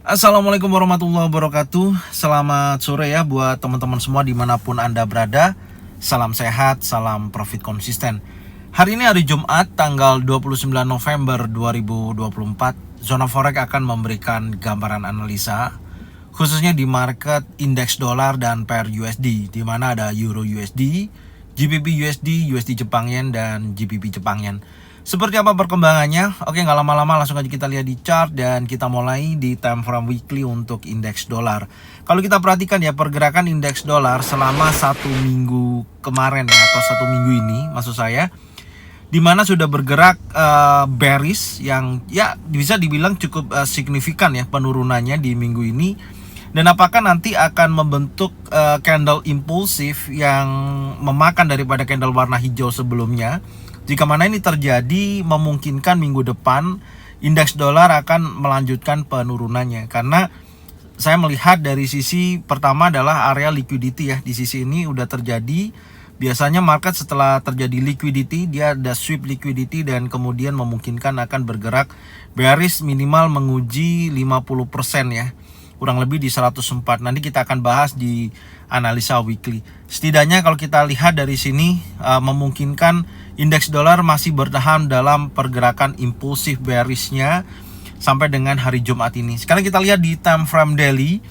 Assalamualaikum warahmatullahi wabarakatuh. Selamat sore ya buat teman-teman semua dimanapun Anda berada. Salam sehat, salam profit konsisten. Hari ini hari Jumat tanggal 29 November 2024. Zona Forex akan memberikan gambaran analisa khususnya di market indeks dolar dan pair USD, di mana ada Euro USD, GBP USD, USD Jepang Yen, dan GBP Jepang Yen. Seperti apa perkembangannya? Oke, nggak lama-lama langsung aja kita lihat di chart dan kita mulai di time frame weekly untuk indeks dolar. Kalau kita perhatikan ya pergerakan indeks dolar selama satu minggu kemarin ya, atau satu minggu ini maksud saya, di mana sudah bergerak bearish yang ya bisa dibilang cukup signifikan ya penurunannya di minggu ini. Dan apakah nanti akan membentuk candle impulsif yang memakan daripada candle warna hijau sebelumnya? Jika mana ini terjadi, memungkinkan minggu depan indeks dolar akan melanjutkan penurunannya. Karena saya melihat dari sisi pertama adalah area liquidity ya. Di sisi ini udah terjadi. Biasanya market setelah terjadi liquidity, dia ada sweep liquidity dan kemudian memungkinkan akan bergerak bearish minimal menguji 50% ya. Kurang lebih di 104. Nanti kita akan bahas di analisa weekly. Setidaknya kalau kita lihat dari sini memungkinkan indeks dolar masih bertahan dalam pergerakan impulsif bearishnya sampai dengan hari Jumat ini. Sekarang kita lihat di time frame daily.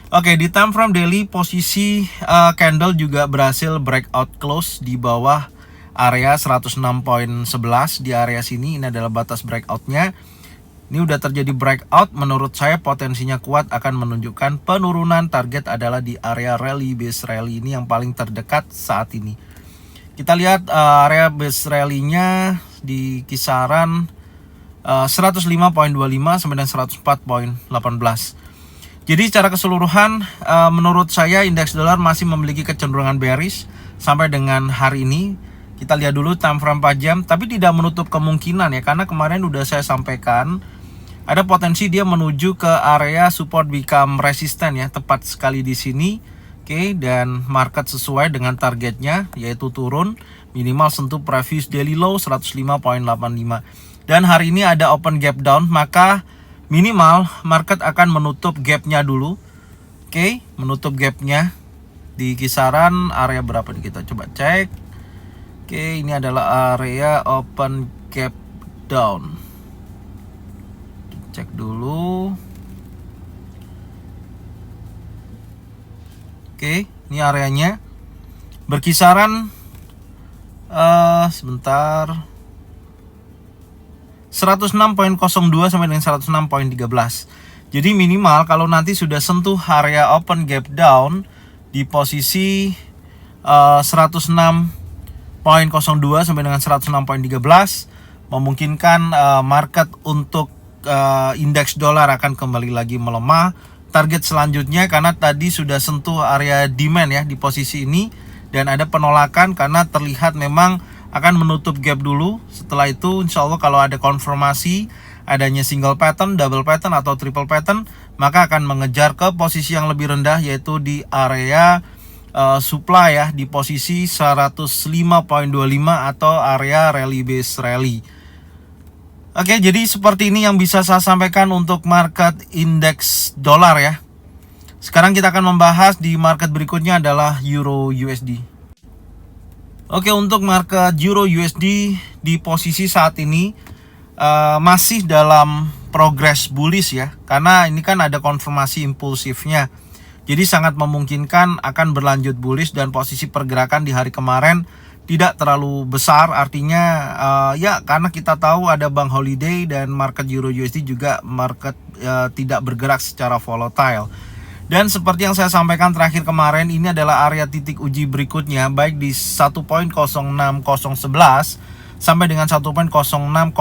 Oke, di time frame daily posisi candle juga berhasil breakout close di bawah area 106.11 di area sini. Ini adalah batas breakoutnya. Ini udah terjadi breakout, menurut saya potensinya kuat akan menunjukkan penurunan. Target adalah di area rally base rally ini yang paling terdekat saat ini. Kita lihat area base rally-nya di kisaran 105.25 sampai dengan 104.18. Jadi secara keseluruhan menurut saya indeks dolar masih memiliki kecenderungan bearish sampai dengan hari ini. Kita lihat dulu time frame 4 jam, tapi tidak menutup kemungkinan ya, karena kemarin udah saya sampaikan ada potensi dia menuju ke area support become resistant ya, tepat sekali di sini. Oke, dan market sesuai dengan targetnya yaitu turun minimal sentuh previous daily low 105.85. Dan hari ini ada open gap down, maka minimal market akan menutup gapnya dulu. Oke, menutup gapnya di kisaran area berapa nih, kita coba cek. Oke, ini adalah area open gap down. Cek dulu. Oke, ini areanya berkisaran sebentar 106.02 sampai dengan 106.13. Jadi minimal kalau nanti sudah sentuh area open gap down di posisi 106.02 sampai dengan 106.13, memungkinkan market untuk indeks dolar akan kembali lagi melemah. Target selanjutnya, karena tadi sudah sentuh area demand ya di posisi ini, dan ada penolakan karena terlihat memang akan menutup gap dulu. Setelah itu insya Allah kalau ada konfirmasi adanya single pattern, double pattern, atau triple pattern, maka akan mengejar ke posisi yang lebih rendah yaitu di area supply ya, di posisi 105.25 atau area rally base rally. Oke, jadi seperti ini yang bisa saya sampaikan untuk market indeks dolar ya. Sekarang kita akan membahas di market berikutnya adalah Euro USD. Oke, untuk market Euro USD di posisi saat ini masih dalam progress bullish ya, karena ini kan ada konfirmasi impulsifnya. Jadi sangat memungkinkan akan berlanjut bullish, dan posisi pergerakan di hari kemarin tidak terlalu besar, artinya ya karena kita tahu ada bank holiday dan market Euro USD juga market tidak bergerak secara volatile. Dan seperti yang saya sampaikan terakhir kemarin, ini adalah area titik uji berikutnya baik di 1.06011 sampai dengan 1.06095.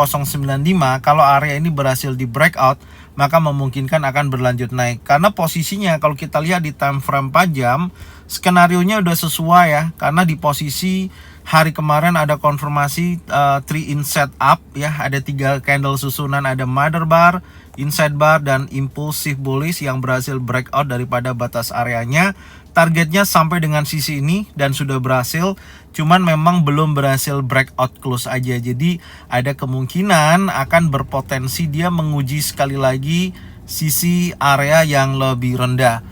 Kalau area ini berhasil di breakout, maka memungkinkan akan berlanjut naik. Karena posisinya kalau kita lihat di time frame 4 jam, skenarionya udah sesuai ya, karena di posisi hari kemarin ada konfirmasi 3 in setup ya, ada 3 candle susunan, ada mother bar, inside bar, dan impulsive bullish yang berhasil breakout daripada batas areanya. Targetnya sampai dengan sisi ini dan sudah berhasil, cuman memang belum berhasil breakout close aja. Jadi ada kemungkinan akan berpotensi dia menguji sekali lagi sisi area yang lebih rendah.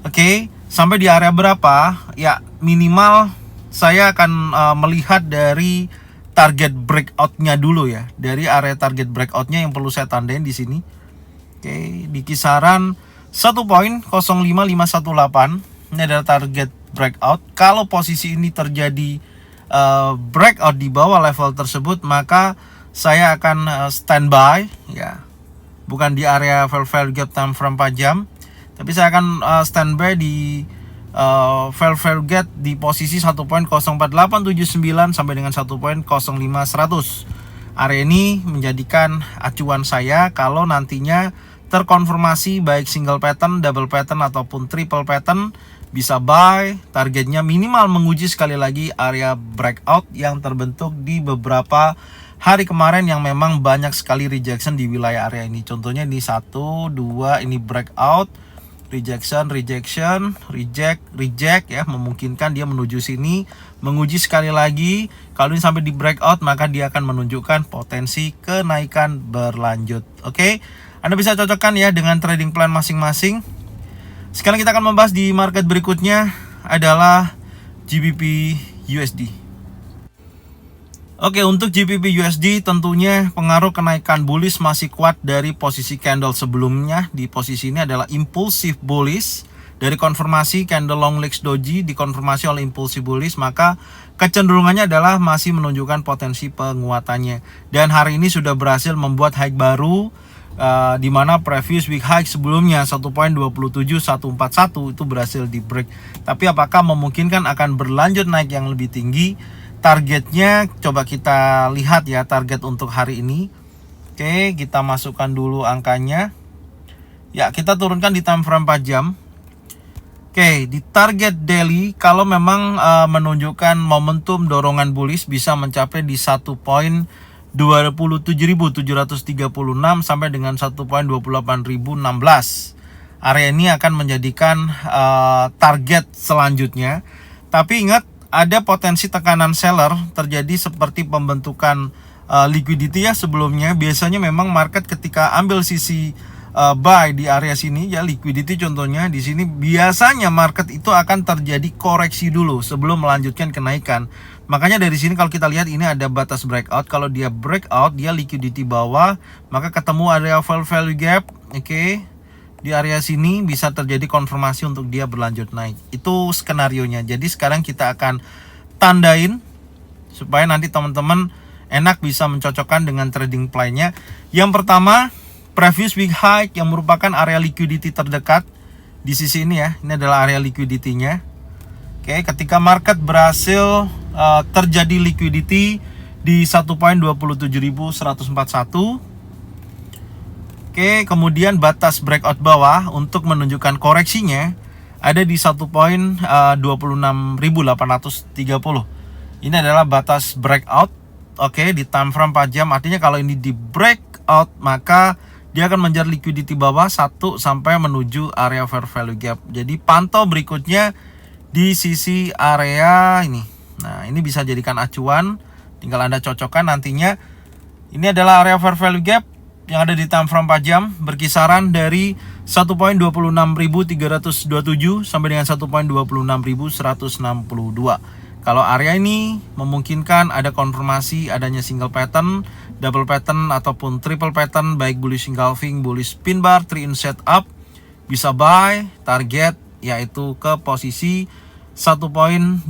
Oke, sampai di area berapa? Ya, minimal saya akan melihat dari target breakout-nya dulu ya. Dari area target breakout-nya yang perlu saya tandain di sini. Oke, di kisaran 1.05518. Ini adalah target breakout. Kalau posisi ini terjadi breakout di bawah level tersebut, maka saya akan standby ya. Bukan di area fair value gap time frame 4 jam, tapi saya akan standby di fair value gap di posisi 1.04879 sampai dengan 1.05100. Area ini menjadikan acuan saya kalau nantinya terkonfirmasi baik single pattern, double pattern ataupun triple pattern, bisa buy. Targetnya minimal menguji sekali lagi area breakout yang terbentuk di beberapa hari kemarin yang memang banyak sekali rejection di wilayah area ini. Contohnya ini 1, 2, ini breakout, rejection, reject ya, memungkinkan dia menuju sini, menguji sekali lagi. Kalau ini sampai di breakout, maka dia akan menunjukkan potensi kenaikan berlanjut. Oke, Anda bisa cocokkan ya dengan trading plan masing-masing. Sekarang kita akan membahas di market berikutnya adalah GBP USD. Oke, untuk GBP USD tentunya pengaruh kenaikan bullish masih kuat dari posisi candle sebelumnya. Di posisi ini adalah impulsive bullish. Dari konfirmasi candle long legs doji dikonfirmasi oleh impulsive bullish, maka kecenderungannya adalah masih menunjukkan potensi penguatannya. Dan hari ini sudah berhasil membuat high baru, di mana previous week high sebelumnya 1.27141 itu berhasil di break. Tapi apakah memungkinkan akan berlanjut naik yang lebih tinggi? Targetnya coba kita lihat ya, target untuk hari ini. Oke, kita masukkan dulu angkanya. Ya, kita turunkan di time frame 4 jam. Oke, di target daily kalau memang menunjukkan momentum dorongan bullish bisa mencapai di 1.27736 sampai dengan 1.28016. Area ini akan menjadikan target selanjutnya. Tapi ingat, ada potensi tekanan seller terjadi seperti pembentukan liquidity ya sebelumnya. Biasanya memang market ketika ambil sisi buy di area sini ya, liquidity contohnya di sini, biasanya market itu akan terjadi koreksi dulu sebelum melanjutkan kenaikan. Makanya dari sini kalau kita lihat ini ada batas breakout. Kalau dia breakout, dia liquidity bawah, maka ketemu area fair value gap. Oke. Di area sini bisa terjadi konfirmasi untuk dia berlanjut naik. Itu skenarionya. Jadi sekarang kita akan tandain supaya nanti teman-teman enak bisa mencocokkan dengan trading plan-nya. Yang pertama, previous week high yang merupakan area liquidity terdekat di sisi ini ya. Ini adalah area liquidity-nya. Oke, ketika market berhasil terjadi liquidity di 1.27141. Oke, kemudian batas breakout bawah untuk menunjukkan koreksinya ada di 1.26830. Ini adalah batas breakout. Oke, di time frame 4 jam. Artinya kalau ini di breakout, maka dia akan mengejar liquidity bawah 1 sampai menuju area fair value gap. Jadi pantau berikutnya di sisi area ini. Nah, ini bisa jadikan acuan. Tinggal Anda cocokkan nantinya. Ini adalah area fair value gap yang ada di time frame 4 jam, berkisaran dari 1.26327 sampai dengan 1.26162. Kalau area ini memungkinkan ada konfirmasi adanya single pattern, double pattern ataupun triple pattern, baik bullish engulfing, bullish pin bar, 3 in setup, bisa buy. Target yaitu ke posisi 1.27738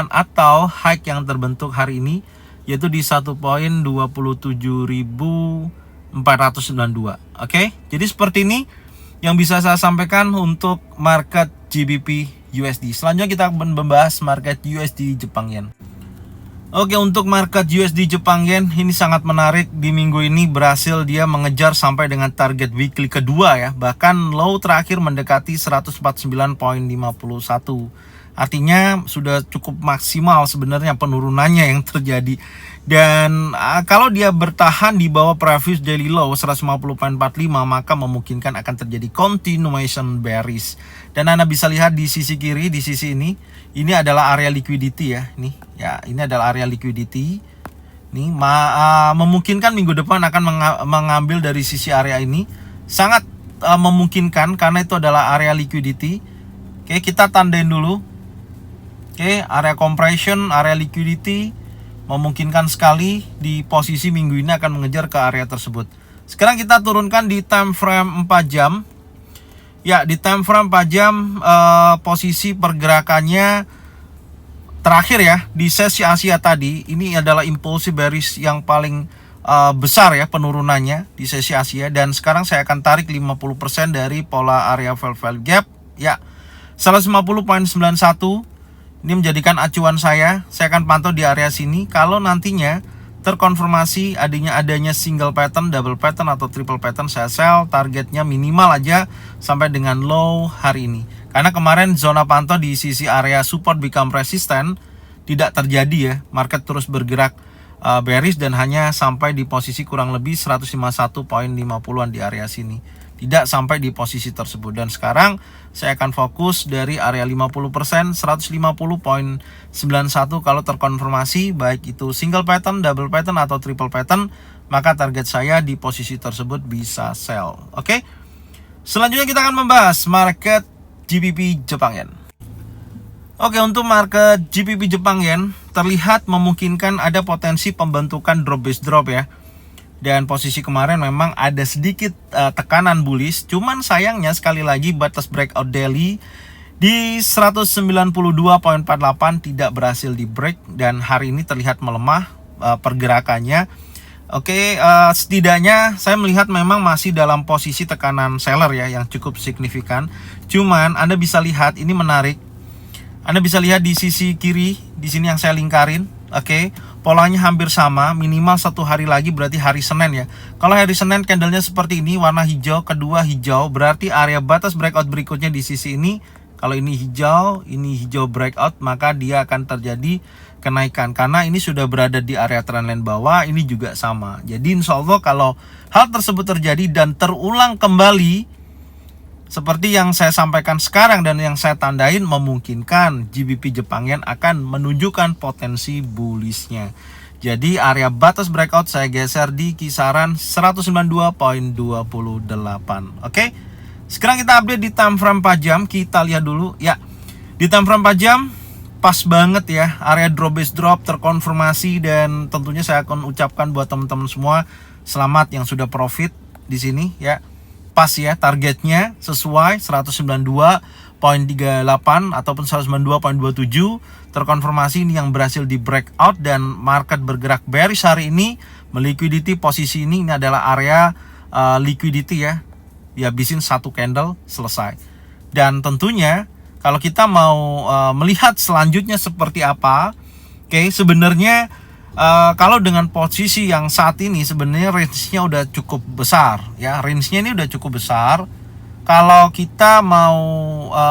atau high yang terbentuk hari ini yaitu di 1.27492. Oke, jadi seperti ini yang bisa saya sampaikan untuk market GBP USD. Selanjutnya kita akan membahas market USD Jepang Yen. Oke, untuk market USD Jepang Yen ini sangat menarik. Di minggu ini berhasil dia mengejar sampai dengan target weekly kedua ya. Bahkan low terakhir mendekati 149.51. Artinya sudah cukup maksimal sebenarnya penurunannya yang terjadi. Dan kalau dia bertahan di bawah previous daily low 150.45, maka memungkinkan akan terjadi continuation bearish. Dan Anda bisa lihat di sisi kiri, di sisi ini adalah area liquidity ya. Ini adalah area liquidity. Nih memungkinkan minggu depan akan mengambil dari sisi area ini. Sangat memungkinkan karena itu adalah area liquidity. Oke, kita tandain dulu. Oke, area compression, area liquidity memungkinkan sekali di posisi minggu ini akan mengejar ke area tersebut. Sekarang kita turunkan di time frame 4 jam. Ya, di time frame 4 jam posisi pergerakannya terakhir ya di sesi Asia tadi, ini adalah impulsif bearish yang paling besar ya penurunannya di sesi Asia, dan sekarang saya akan tarik 50% dari pola area value gap ya 150.91. Ini menjadikan acuan saya akan pantau di area sini. Kalau nantinya terkonfirmasi adanya single pattern, double pattern atau triple pattern, saya sell. Targetnya minimal aja sampai dengan low hari ini. Karena kemarin zona pantau di sisi area support become resistant tidak terjadi ya. Market terus bergerak bearish dan hanya sampai di posisi kurang lebih 151.50-an di area sini. Tidak sampai di posisi tersebut. Dan sekarang saya akan fokus dari area 50%, 150.91 kalau terkonfirmasi baik itu single pattern, double pattern atau triple pattern, maka target saya di posisi tersebut bisa sell. Oke. Selanjutnya kita akan membahas market GBP Jepang Yen. Oke, untuk market GBP Jepang Yen terlihat memungkinkan ada potensi pembentukan drop base drop ya. Dan posisi kemarin memang ada sedikit tekanan bullish, cuman sayangnya sekali lagi batas breakout daily di 192.48 tidak berhasil di break dan hari ini terlihat melemah pergerakannya. Oke, setidaknya saya melihat memang masih dalam posisi tekanan seller ya yang cukup signifikan. Cuman Anda bisa lihat ini menarik. Anda bisa lihat di sisi kiri di sini yang saya lingkarin. Oke, polanya hampir sama, minimal 1 hari lagi berarti hari Senin ya. Kalau hari Senin candlenya seperti ini, warna hijau, kedua hijau, berarti area batas breakout berikutnya di sisi ini. Kalau ini hijau breakout, maka dia akan terjadi kenaikan karena ini sudah berada di area trendline bawah. Ini juga sama. Jadi insya Allah kalau hal tersebut terjadi dan terulang kembali seperti yang saya sampaikan sekarang dan yang saya tandain, memungkinkan GBP Jepang Yen akan menunjukkan potensi bullishnya. Jadi area batas breakout saya geser di kisaran 192.28. Oke. Sekarang kita update di time frame 4 jam. Kita lihat dulu ya. Di time frame 4 jam pas banget ya, area drop base drop terkonfirmasi dan tentunya saya akan ucapkan buat teman-teman semua selamat yang sudah profit di sini ya. Pas ya, targetnya sesuai 192.38 ataupun 192.27 terkonfirmasi ini yang berhasil di breakout dan market bergerak bearish hari ini. Meliquidity posisi ini adalah area liquidity ya. Dihabisin 1 candle selesai. Dan tentunya kalau kita mau melihat selanjutnya seperti apa, oke, sebenarnya kalau dengan posisi yang saat ini sebenarnya range-nya udah cukup besar ya, range-nya ini udah cukup besar. Kalau kita mau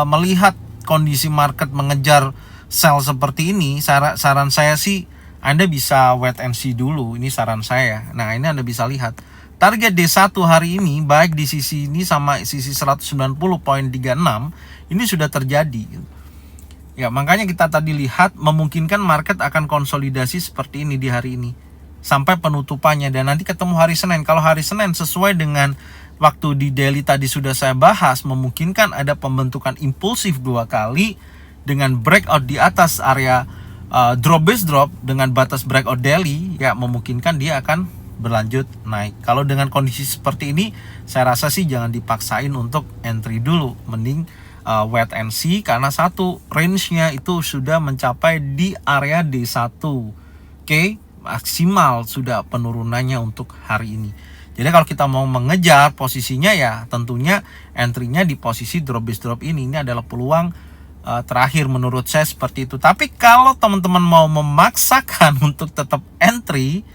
melihat kondisi market mengejar sell seperti ini, saran saya sih Anda bisa wait and see dulu, ini saran saya. Nah, ini Anda bisa lihat target D1 hari ini baik di sisi ini sama sisi 190.36 ini sudah terjadi. Ya, makanya kita tadi lihat memungkinkan market akan konsolidasi seperti ini di hari ini sampai penutupannya dan nanti ketemu hari Senin. Kalau hari Senin sesuai dengan waktu di daily tadi sudah saya bahas, memungkinkan ada pembentukan impulsif 2 kali dengan breakout di atas area drop base drop dengan batas breakout daily, ya memungkinkan dia akan berlanjut naik. Kalau dengan kondisi seperti ini, saya rasa sih jangan dipaksain untuk entry dulu, mending wait and see karena satu range-nya itu sudah mencapai di area D1. Oke, maksimal sudah penurunannya untuk hari ini. Jadi kalau kita mau mengejar posisinya ya tentunya entry-nya di posisi drop base drop ini adalah peluang terakhir menurut saya seperti itu. Tapi kalau teman-teman mau memaksakan untuk tetap entry,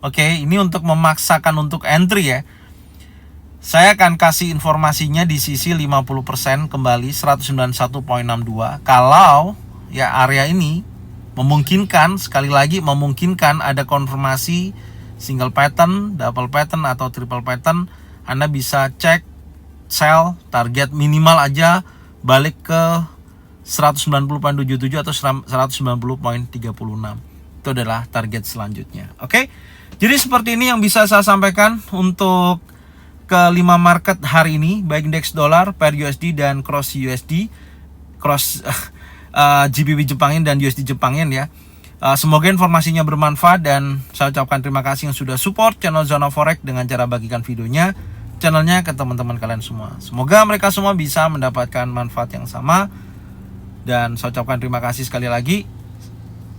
oke, ini untuk memaksakan untuk entry ya. Saya akan kasih informasinya di sisi 50% kembali 191.62. Kalau ya area ini memungkinkan, sekali lagi memungkinkan ada konfirmasi single pattern, double pattern atau triple pattern, Anda bisa cek sell target minimal aja balik ke 190.77 atau 190.36. Itu adalah target selanjutnya. Oke. Jadi seperti ini yang bisa saya sampaikan untuk kelima market hari ini, baik indeks dolar, pair USD dan cross USD, cross GBP Jepang Yen dan USD Jepang Yen ya. Semoga informasinya bermanfaat dan saya ucapkan terima kasih yang sudah support channel Zona Forex dengan cara bagikan videonya, channelnya ke teman-teman kalian semua. Semoga mereka semua bisa mendapatkan manfaat yang sama dan saya ucapkan terima kasih sekali lagi.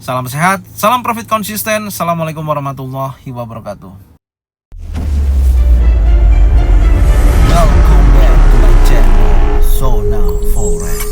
Salam sehat, salam profit konsisten. Assalamualaikum warahmatullahi wabarakatuh. Welcome back to my channel Zona Forex.